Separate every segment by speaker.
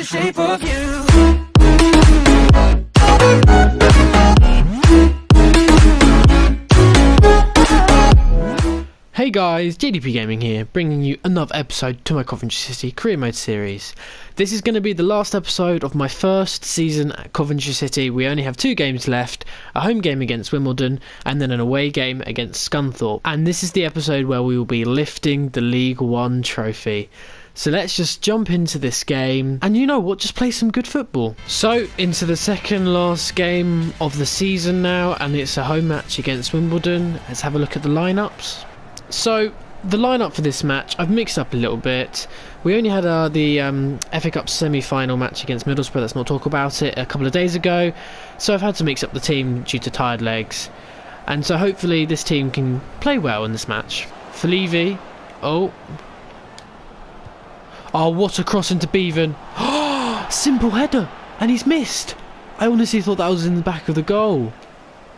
Speaker 1: the shape of you.
Speaker 2: Hey guys, JDP Gaming here, bringing you another episode to my Coventry City Career Mode series. This is going to be the last episode of my first season at Coventry City. We only have 2 games left, a home game against Wimbledon and then an away game against Scunthorpe. And this is the episode where we will be lifting the League One trophy. So let's just jump into this game and you know what, just play some good football. So into the second last game of the season now, and it's a home match against Wimbledon. Let's have a look at the lineups. So, the lineup for this match, I've mixed up a little bit. We only had the FA Cup semi-final match against Middlesbrough, let's not talk about it, a couple of days ago. So I've had to mix up the team due to tired legs. And so hopefully this team can play well in this match. Felivi, oh, what a cross into Bevan. Simple header, and he's missed. I honestly thought that was in the back of the goal.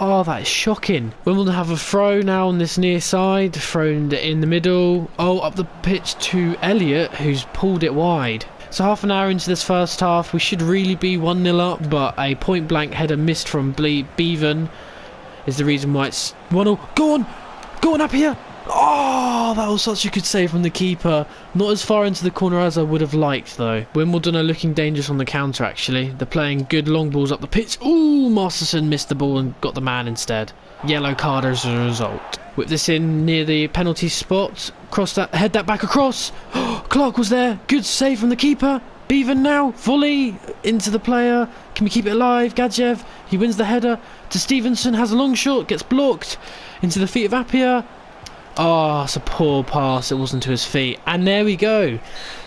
Speaker 2: Oh, that is shocking. Wimbledon have a throw now on this near side, thrown in the middle. Oh, up the pitch to Elliott, who's pulled it wide. So half an hour into this first half, we should really be 1-0 up, but a point-blank header missed from Bevan is the reason why it's 1-0. Go on up here. Oh, that was such a good save from the keeper. Not as far into the corner as I would have liked, though. Wimbledon are looking dangerous on the counter, actually. They're playing good long balls up the pitch. Ooh, Masterson missed the ball and got the man instead. Yellow card as a result. Whip this in near the penalty spot. Cross that, head that back across. Clark was there. Good save from the keeper. Bevan now. Volley into the player. Can we keep it alive? Gadjev. He wins the header to Stevenson. Has a long shot. Gets blocked. Into the feet of Appiah. Oh, it's a poor pass, it wasn't to his feet. And there we go.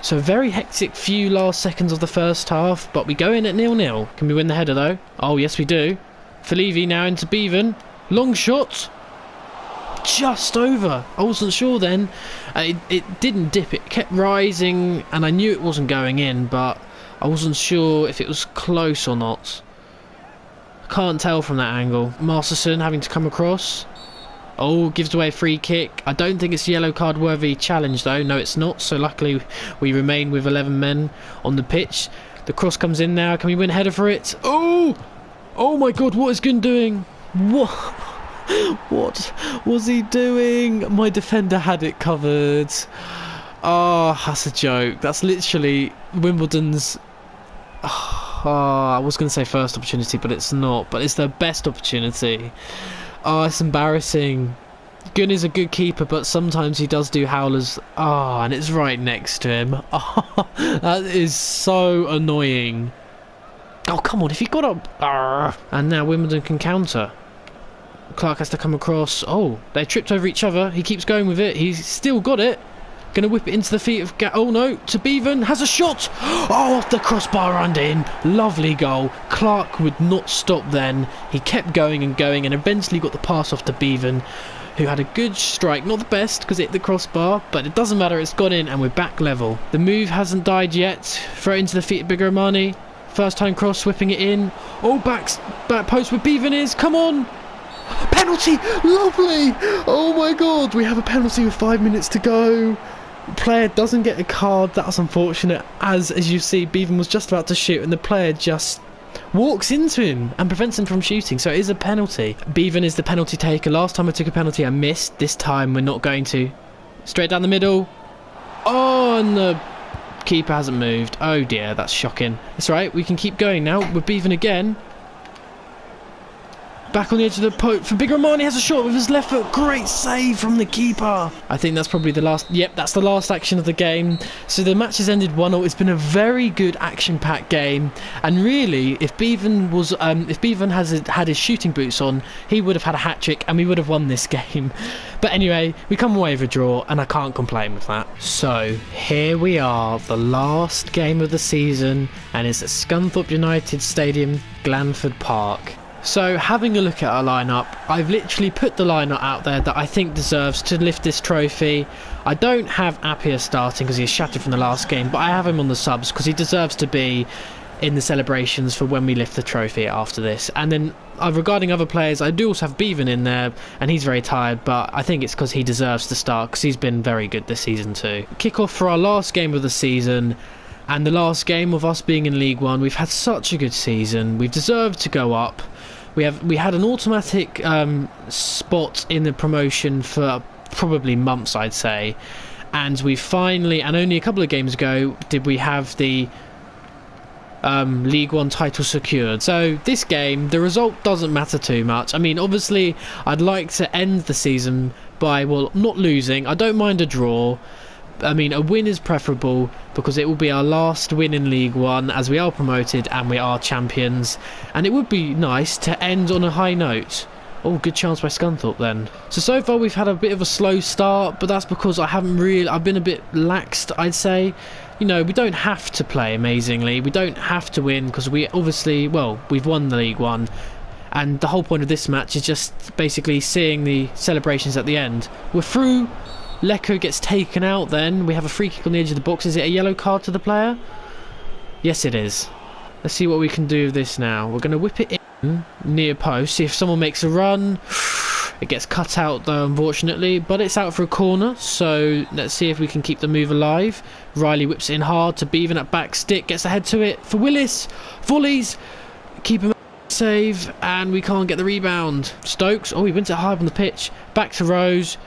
Speaker 2: So very hectic few last seconds of the first half, but we go in at 0-0. Can we win the header though? Oh, yes we do. Felivi now into Bevan. Long shot. Just over. I wasn't sure then. It didn't dip, it kept rising, and I knew it wasn't going in, but I wasn't sure if it was close or not. I can't tell from that angle. Masterson having to come across. Oh, gives away a free kick. I don't think it's a yellow card worthy challenge though. No, it's not. So luckily we remain with 11 men on the pitch. The cross comes in now. Can we win a header for it? Oh! Oh my god, what is Gunn doing? What was he doing? My defender had it covered. Oh, that's a joke. That's literally Wimbledon's... I was going to say first opportunity, but it's not. But it's their best opportunity. Oh, it's embarrassing. Gunn is a good keeper, but sometimes he does do howlers. Oh, and it's right next to him. Oh, that is so annoying. Oh, come on, if he got up. And now Wimbledon can counter. Clark has to come across. Oh, they tripped over each other. He keeps going with it. He's still got it. Going to whip it into the feet of... oh no, to Bevan. Has a shot. Oh, off the crossbar and in. Lovely goal. Clark would not stop then. He kept going and eventually got the pass off to Bevan, who had a good strike. Not the best because it hit the crossbar, but it doesn't matter. It's gone in and we're back level. The move hasn't died yet. Throw it into the feet of Bigarmani. First time cross, whipping it in. Oh, back post where Bevan is. Come on. Penalty. Lovely. Oh my god. We have a penalty with 5 minutes to go. Player doesn't get a card. That's unfortunate, as you see Bevan was just about to shoot and the player just walks into him and prevents him from shooting, so it is a penalty. Bevan is the penalty taker. Last time I took a penalty I missed. This time we're not going to. Straight down the middle. Oh, and the keeper hasn't moved. Oh dear, that's shocking. That's right, we can keep going now with Bevan again. Back on the edge of the post for Bigarmani, has a shot with his left foot. Great save from the keeper. I think that's probably the last... Yep, that's the last action of the game. So the match has ended 1-0. It's been a very good action-packed game. And really, if Bevan was, had his shooting boots on, he would have had a hat-trick and we would have won this game. But anyway, we come away with a draw and I can't complain with that. So here we are, the last game of the season, and it's at Scunthorpe United Stadium, Glanford Park. So having a look at our lineup, I've literally put the lineup out there that I think deserves to lift this trophy. I don't have Appiah starting because he's shattered from the last game, but I have him on the subs because he deserves to be in the celebrations for when we lift the trophy after this. And then regarding other players, I do also have Bevan in there, and he's very tired, but I think it's because he deserves to start because he's been very good this season too. Kick off for our last game of the season, And the last game of us being in League One, we've had such a good season. We've deserved to go up. We had an automatic spot in the promotion for probably months, I'd say. And we finally, and only a couple of games ago, did we have the League One title secured. So this game, the result doesn't matter too much. I mean, obviously, I'd like to end the season by, well, not losing. I don't mind a draw. I mean, a win is preferable because it will be our last win in League One as we are promoted and we are champions. And it would be nice to end on a high note. Oh, good chance by Scunthorpe then. So far we've had a bit of a slow start, but that's because I've been a bit laxed, I'd say. You know, we don't have to play amazingly. We don't have to win because we obviously, well, we've won the League One. And the whole point of this match is just basically seeing the celebrations at the end. We're through. Leko gets taken out then. We have a free kick on the edge of the box. Is it a yellow card to the player? Yes, it is. Let's see what we can do with this now. We're going to whip it in near post. See if someone makes a run. It gets cut out though, unfortunately. But it's out for a corner. So let's see if we can keep the move alive. Riley whips it in hard to Bevan at back stick. Gets ahead to it for Willis. Volleys. Keep him save. And we can't get the rebound. Stokes. Oh, he wins it high on the pitch. Back to Rose.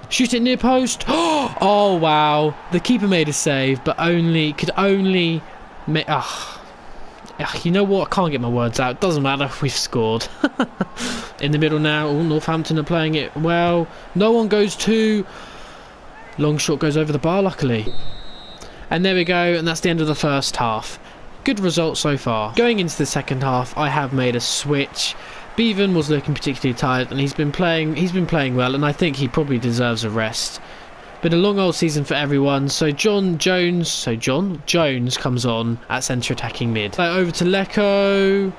Speaker 2: Shoot it near post. Oh, wow. The keeper made a save, but could only make... you know what? I can't get my words out. Doesn't matter. We've scored. In the middle now. Oh, Northampton are playing it well. No one goes to... Long shot goes over the bar, luckily. And there we go. And that's the end of the first half. Good result so far. Going into the second half, I have made a switch. Bevan was looking particularly tired, and he's been playing well, and I think he probably deserves a rest. Been a long old season for everyone. So John Jones comes on at centre attacking mid. Over to Leko.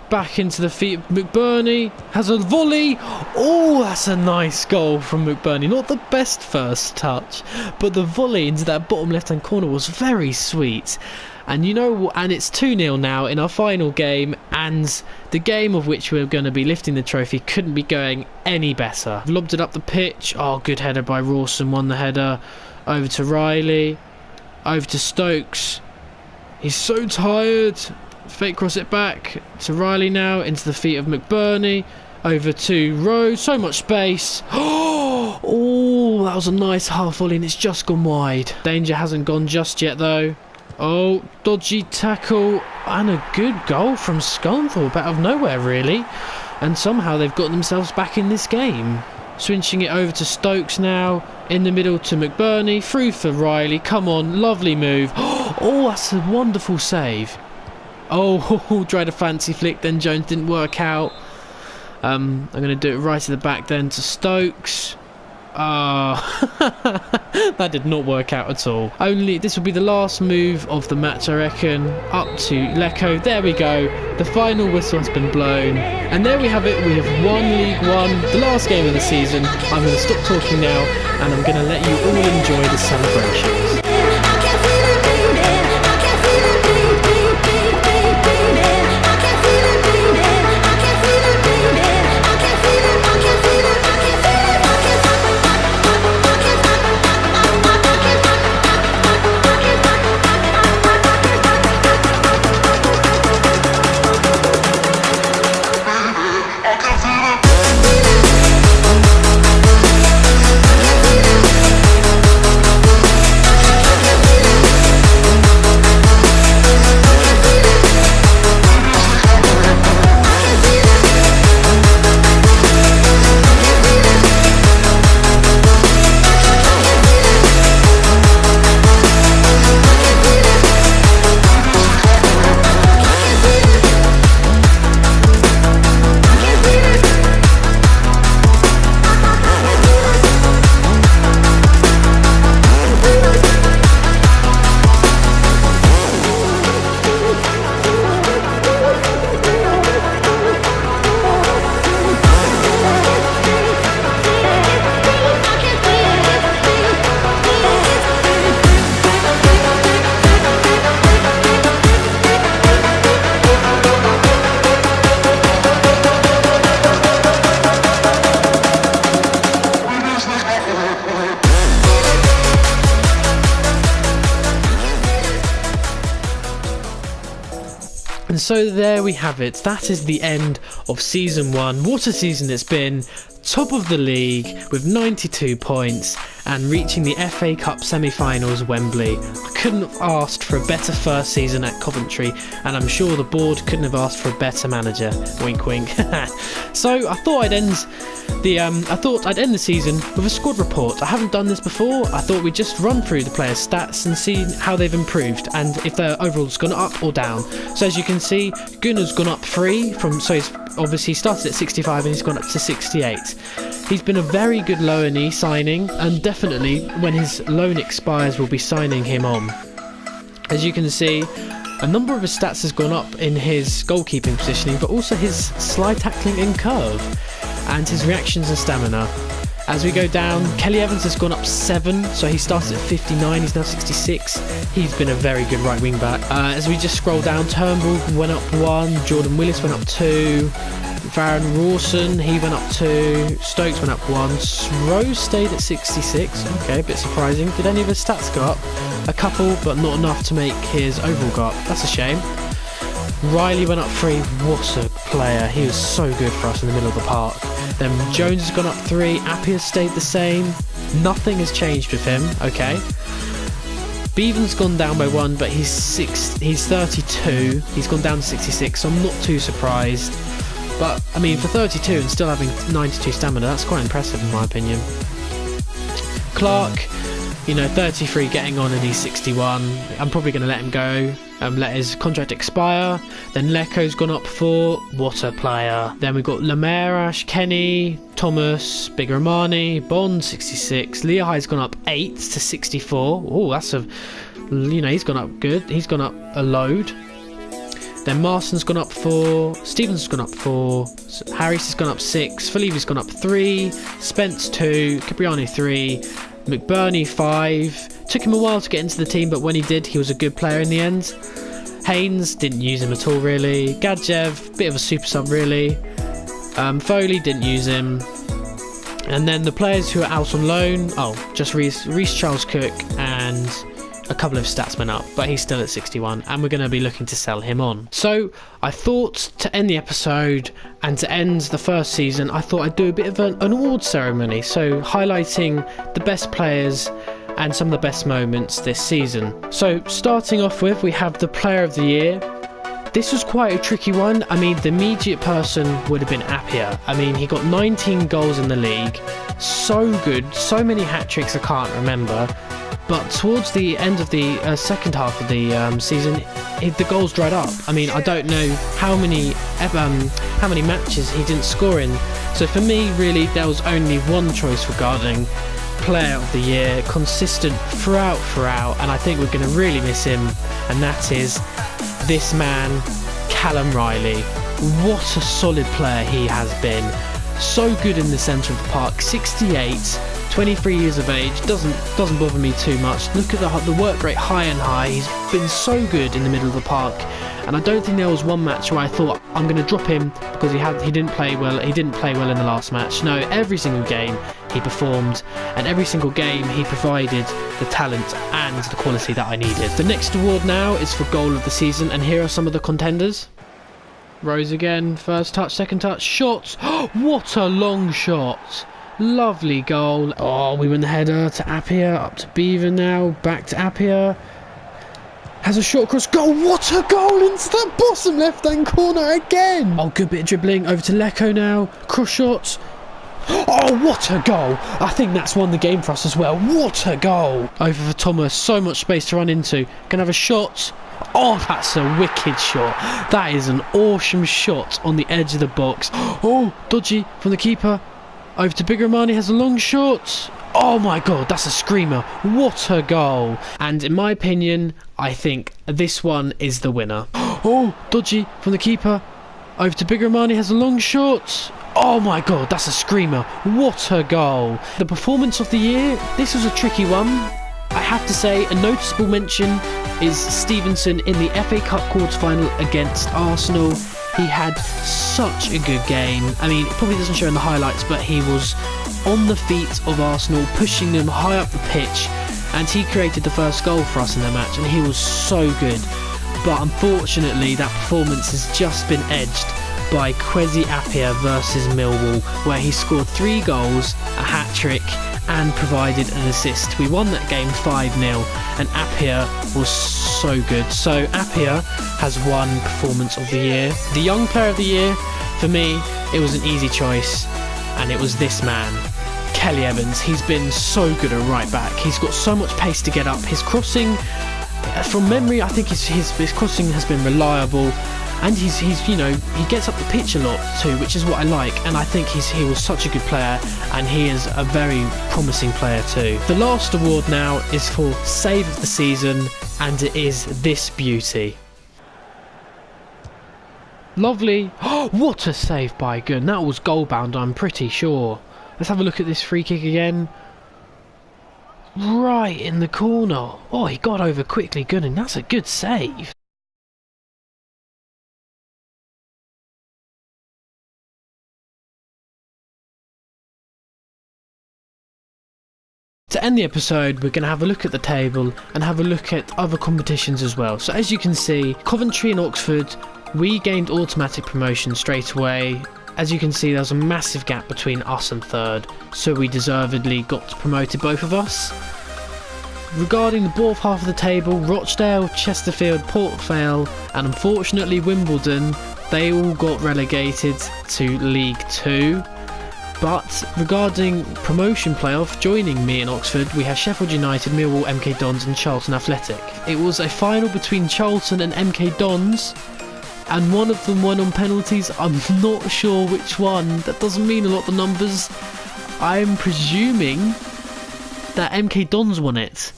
Speaker 2: Back into the feet of McBurney. Has a volley. Oh, that's a nice goal from McBurney. Not the best first touch, but the volley into that bottom left-hand corner was very sweet. And you know, and it's 2-0 now in our final game, and the game of which we're going to be lifting the trophy couldn't be going any better. Lobbed it up the pitch. Oh, good header by Rawson, won the header. Over to Riley. Over to Stokes. He's so tired. Fake cross it back to Riley now, into the feet of McBurney. Over to Rose. So much space. Oh, that was a nice half volley, and it's just gone wide. Danger hasn't gone just yet, though. Oh, dodgy tackle and a good goal from Scunthorpe out of nowhere, really. And somehow they've got themselves back in this game. Switching it over to Stokes now. In the middle to McBurney. Through for Riley. Come on, lovely move. Oh, that's a wonderful save. Oh, tried a fancy flick, then Jones didn't work out. I'm going to do it right at the back then to Stokes. That did not work out at all. Only this will be the last move of the match, I reckon. Up to Leko. There we go. The final whistle has been blown. And there we have it. We have won League One, the last game of the season. I'm going to stop talking now, and I'm going to let you all enjoy the celebrations. And so there we have it. That is the end of season 1. What a season it's been. Top of the league with 92 points and reaching the FA Cup semi-finals Wembley. I couldn't have asked for a better first season at Coventry, and I'm sure the board couldn't have asked for a better manager. Wink wink. So I thought I'd end the season with a squad report. I haven't done this before. I thought we'd just run through the players' stats and see how they've improved and if their overall's gone up or down. So as you can see, Gunnar's gone up 3 so he's obviously started at 65 and he's gone up to 68. He's been a very good loanee signing, and definitely when his loan expires we'll be signing him on. As you can see, a number of his stats has gone up in his goalkeeping positioning, but also his slide tackling and curve, and his reactions and stamina. As we go down, Kelly Evans has gone up 7, so he started at 59, he's now 66. He's been a very good right wing back. As we just scroll down, Turnbull went up 1, Jordan Willis went up 2, Farron Rawson, he went up 2, Stokes went up 1, Rose stayed at 66, okay, a bit surprising. Did any of his stats go up? A couple, but not enough to make his overall go up, that's a shame. Riley went up 3, what a player, he was so good for us in the middle of the park. Then Jones has gone up 3, Appiah's stayed the same, nothing has changed with him, okay. Beaven's gone down by 1, but he's 32, he's gone down to 66, so I'm not too surprised. But, I mean, for 32 and still having 92 stamina, that's quite impressive in my opinion. Clark, 33 getting on and he's 61. I'm probably going to let him go, let his contract expire. Then Leko's gone up 4, what a player. Then we've got Lamerash, Kenny, Thomas, Big Romani, Bond 66. Leahai's gone up 8 to 64. Oh, that's he's gone up good. He's gone up a load. Then Marston's gone up 4, Stevens has gone up 4, Harris has gone up 6, Felivi's gone up 3, Spence 2, Capriani 3, McBurney 5. Took him a while to get into the team, but when he did, he was a good player in the end. Haynes, didn't use him at all really. Gadjev, bit of a super sub really. Foley, didn't use him. And then the players who are out on loan, just Reece Charles Cook, and a couple of stats went up, but he's still at 61 and we're going to be looking to sell him on. So I thought to end the episode and to end the first season, I thought I'd do a bit of an award ceremony, so highlighting the best players and some of the best moments this season. So starting off with, we have the player of the year. This was quite a tricky one. I mean, the immediate person would have been Appiah. I mean, he got 19 goals in the league, so good, so many hat-tricks I can't remember. But towards the end of the second half of the season, the goals dried up. I mean, I don't know how many matches he didn't score in. So for me, really, there was only one choice regarding player of the year, consistent throughout, and I think we're going to really miss him, and that is this man, Callum Riley. What a solid player he has been. So good in the centre of the park, 68. 23 years of age, doesn't bother me too much. Look at the work rate high and high. He's been so good in the middle of the park, and I don't think there was one match where I thought I'm going to drop him because he didn't play well. He didn't play well in the last match. No, every single game he performed, and every single game he provided the talent and the quality that I needed. The next award now is for goal of the season, and here are some of the contenders. Rose again, first touch, second touch, shots. What a long shot. Lovely goal. Oh, we win the header to Appiah, up to Beaver now, back to Appiah. Has a short cross, goal, what a goal into that bottom left hand corner again. Oh, good bit of dribbling, over to Leko now, cross shot. Oh, what a goal. I think that's won the game for us as well. What a goal. Over for Thomas, so much space to run into. Can have a shot. Oh, that's a wicked shot. That is an awesome shot on the edge of the box. Oh, dodgy from the keeper. Over to Big Romani, has a long shot. Oh my god, that's a screamer. What a goal. And in my opinion, I think this one is the winner. Oh, dodgy from the keeper. Over to Big Romani, has a long shot. Oh my god, that's a screamer. What a goal. The performance of the year, this was a tricky one. I have to say, a noticeable mention is Stevenson in the FA Cup quarter-final against Arsenal. He had such a good game. I mean, it probably doesn't show in the highlights, but he was on the feet of Arsenal, pushing them high up the pitch, and he created the first goal for us in the match, and he was so good. but unfortunately that performance has just been edged by Kwesi Appiah versus Millwall, where he scored 3 goals, a hat-trick and provided an assist. We won that game 5-0 and Appiah was so good. So Appiah has won Performance of the Year. The Young Player of the Year, for me, it was an easy choice, and it was this man, Kelly Evans. He's been so good at right back. He's got so much pace to get up. His crossing, from memory, I think his crossing has been reliable, and he's you know, he gets up the pitch a lot too, which is what I like, and I think he was such a good player, and he is a very promising player too. The last award now is for Save of the Season, and it is this beauty. Lovely. Oh, what a save by Gunn. That was goal bound, I'm pretty sure. Let's have a look at this free kick again. Right in the corner. Oh, he got over quickly, Gunning. That's a good save. To end the episode, we're going to have a look at the table and have a look at other competitions as well. So as you can see, Coventry and Oxford, we gained automatic promotion straight away. As you can see, there's a massive gap between us and third, so we deservedly got promoted, both of us. Regarding the bottom half of the table, Rochdale, Chesterfield, Port Vale and unfortunately Wimbledon, they all got relegated to League 2. But regarding promotion playoff, joining me in Oxford, we have Sheffield United, Millwall, MK Dons and Charlton Athletic. It was a final between Charlton and MK Dons, and one of them won on penalties. I'm not sure which one. That doesn't mean a lot, the numbers. I'm presuming that MK Dons won it.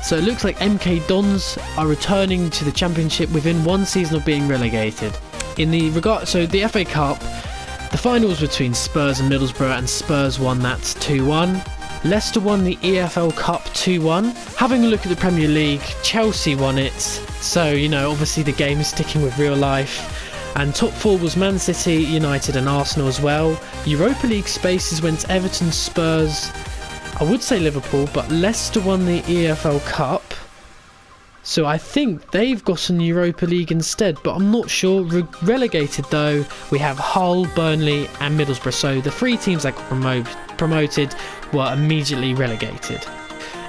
Speaker 2: So it looks like MK Dons are returning to the Championship within 1 season of being relegated. So the FA Cup, the final was between Spurs and Middlesbrough, and Spurs won that 2-1. Leicester won the EFL Cup 2-1. Having a look at the Premier League, Chelsea won it. So, you know, obviously the game is sticking with real life. And top 4 was Man City, United and Arsenal as well. Europa League spaces went Everton, Spurs, I would say Liverpool, but Leicester won the EFL Cup. So I think they've got an Europa League instead, but I'm not sure. Relegated though, we have Hull, Burnley and Middlesbrough. So the 3 teams that got promoted were immediately relegated.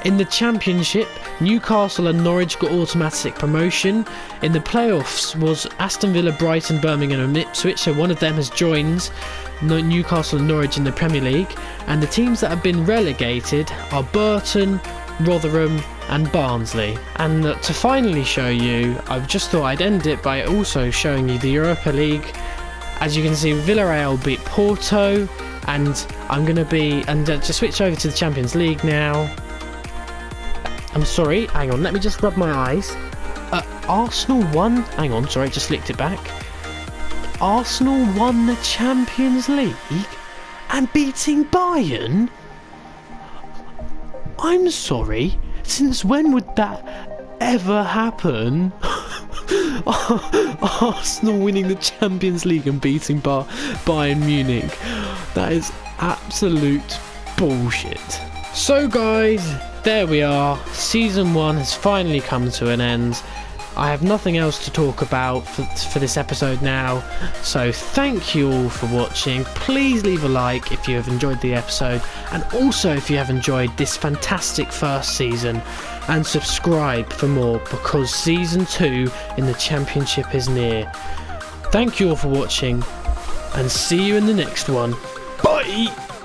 Speaker 2: In the Championship, Newcastle and Norwich got automatic promotion. In the playoffs was Aston Villa, Brighton, Birmingham and Ipswich, so one of them has joined Newcastle and Norwich in the Premier League. And the teams that have been relegated are Burton, Rotherham and Barnsley. And to finally show you, I've just thought I'd end it by also showing you the Europa League. As you can see, Villarreal beat Porto, and I'm going to switch over to the Champions League now. I'm sorry, hang on, let me just rub my eyes. Arsenal won, hang on, sorry, just flicked it back. Arsenal won the Champions League and beating Bayern? I'm sorry, since when would that ever happen? Arsenal winning the Champions League and beating Bayern Munich. That is absolute bullshit. So guys, there we are. Season 1 has finally come to an end. I have nothing else to talk about for this episode now, so thank you all for watching. Please leave a like if you have enjoyed the episode, and also if you have enjoyed this fantastic first season, and subscribe for more, because season 2 in the Championship is near. Thank you all for watching, and see you in the next one. Bye!